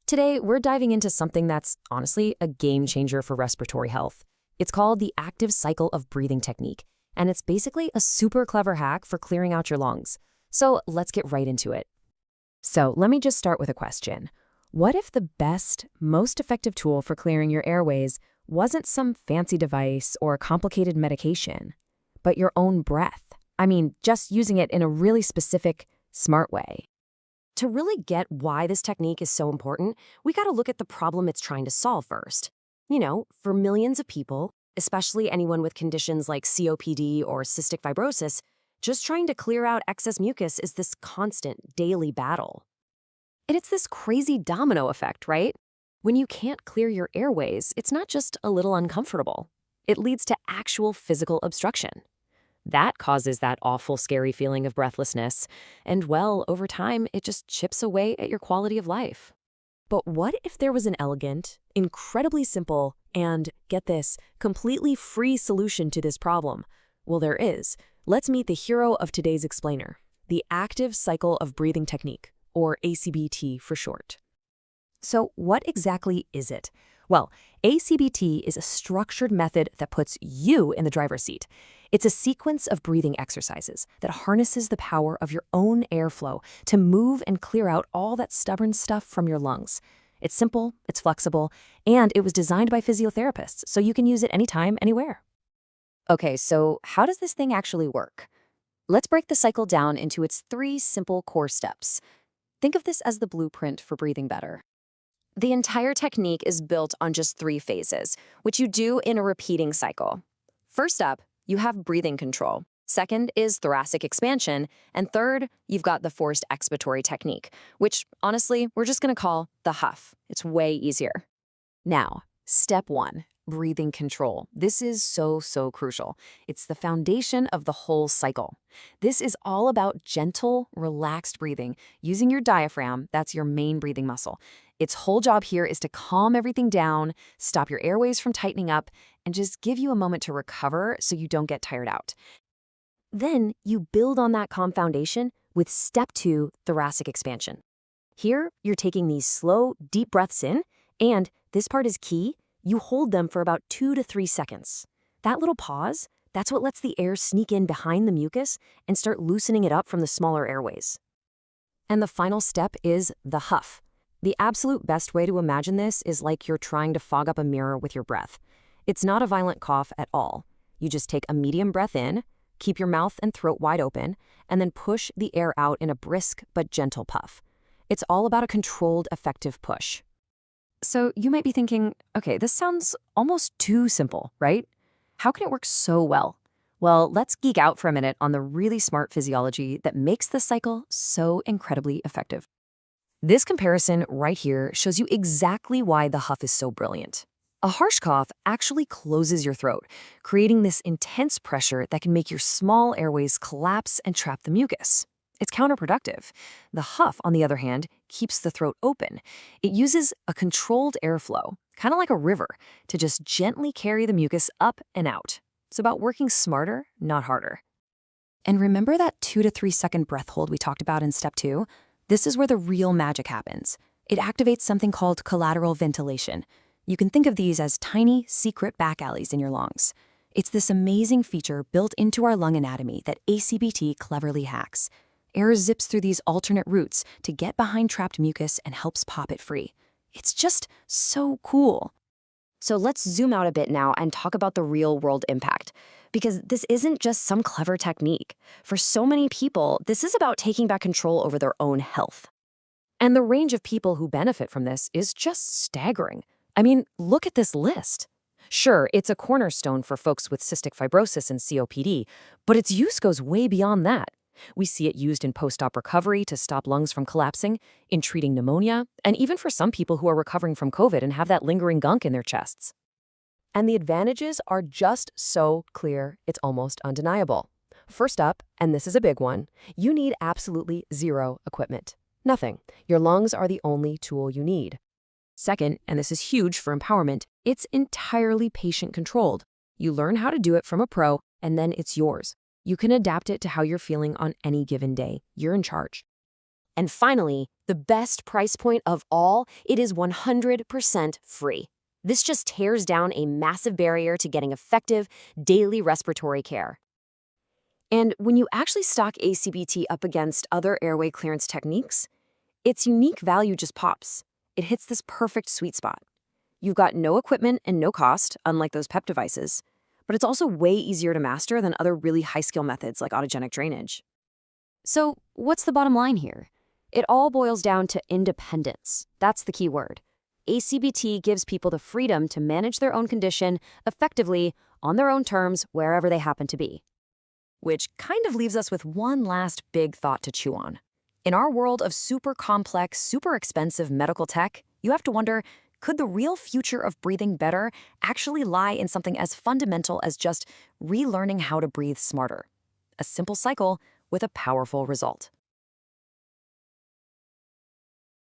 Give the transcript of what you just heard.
Today, we're diving into something that's honestly a game changer for respiratory health. It's called the active cycle of breathing technique, and it's basically a super clever hack for clearing out your lungs. So let's get right into it. So let me just start with a question. What if the best, most effective tool for clearing your airways wasn't some fancy device or complicated medication, but your own breath? I mean, just using it in a really specific, smart way. To really get why this technique is so important, we got to look at the problem it's trying to solve first. For millions of people, especially anyone with conditions like COPD or cystic fibrosis, just trying to clear out excess mucus is this constant, daily battle. And it's this crazy domino effect, right? When you can't clear your airways, it's not just a little uncomfortable. It leads to actual physical obstruction. That causes that awful, scary feeling of breathlessness, and well, over time, it just chips away at your quality of life. But what if there was an elegant, incredibly simple, and, get this, completely free solution to this problem? Well, there is. Let's meet the hero of today's explainer, the active cycle of breathing technique, or ACBT for short. So what exactly is it? Well, ACBT is a structured method that puts you in the driver's seat. It's a sequence of breathing exercises that harnesses the power of your own airflow to move and clear out all that stubborn stuff from your lungs. It's simple, it's flexible, and it was designed by physiotherapists, so you can use it anytime, anywhere. Okay, so how does this thing actually work? Let's break the cycle down into its 3 simple core steps. Think of this as the blueprint for breathing better. The entire technique is built on just 3 phases, which you do in a repeating cycle. First up, you have breathing control. Second is thoracic expansion. And third, you've got the forced expiratory technique, which, honestly, we're just going to call the huff. It's way easier. Now, step 1, breathing control. This is so crucial. It's the foundation of the whole cycle. This is all about gentle, relaxed breathing, using your diaphragm, that's your main breathing muscle. Its whole job here is to calm everything down, stop your airways from tightening up, and just give you a moment to recover so you don't get tired out. Then you build on that calm foundation with step 2, thoracic expansion. Here, you're taking these slow, deep breaths in, and this part is key, you hold them for about 2 to 3 seconds. That little pause, that's what lets the air sneak in behind the mucus and start loosening it up from the smaller airways. And the final step is the huff. The absolute best way to imagine this is like you're trying to fog up a mirror with your breath. It's not a violent cough at all. You just take a medium breath in, keep your mouth and throat wide open, and then push the air out in a brisk but gentle puff. It's all about a controlled, effective push. So you might be thinking, okay, this sounds almost too simple, right? How can it work so well? Well, let's geek out for a minute on the really smart physiology that makes this cycle so incredibly effective. This comparison right here shows you exactly why the huff is so brilliant. A harsh cough actually closes your throat, creating this intense pressure that can make your small airways collapse and trap the mucus. It's counterproductive. The huff, on the other hand, keeps the throat open. It uses a controlled airflow, kind of like a river, to just gently carry the mucus up and out. It's about working smarter, not harder. And remember that 2 to 3 second breath hold we talked about in step 2? This is where the real magic happens. It activates something called collateral ventilation. You can think of these as tiny, secret back alleys in your lungs. It's this amazing feature built into our lung anatomy that ACBT cleverly hacks. Air zips through these alternate routes to get behind trapped mucus and helps pop it free. It's just so cool. So let's zoom out a bit now and talk about the real-world impact. Because this isn't just some clever technique. For so many people, this is about taking back control over their own health. And the range of people who benefit from this is just staggering. I mean, look at this list. Sure, it's a cornerstone for folks with cystic fibrosis and COPD, but its use goes way beyond that. We see it used in post-op recovery to stop lungs from collapsing, in treating pneumonia, and even for some people who are recovering from COVID and have that lingering gunk in their chests. And the advantages are just so clear, it's almost undeniable. First up, and this is a big one, you need absolutely 0 equipment. Nothing. Your lungs are the only tool you need. Second, and this is huge for empowerment, it's entirely patient-controlled. You learn how to do it from a pro, and then it's yours. You can adapt it to how you're feeling on any given day. You're in charge. And finally, the best price point of all, it is 100% free. This just tears down a massive barrier to getting effective daily respiratory care. And when you actually stock ACBT up against other airway clearance techniques, its unique value just pops. It hits this perfect sweet spot. You've got no equipment and no cost, unlike those PEP devices, but it's also way easier to master than other really high-skill methods like autogenic drainage. So what's the bottom line here? It all boils down to independence. That's the key word. ACBT gives people the freedom to manage their own condition effectively on their own terms wherever they happen to be. Which kind of leaves us with one last big thought to chew on. In our world of super complex, super expensive medical tech, you have to wonder, could the real future of breathing better actually lie in something as fundamental as just relearning how to breathe smarter? A simple cycle with a powerful result.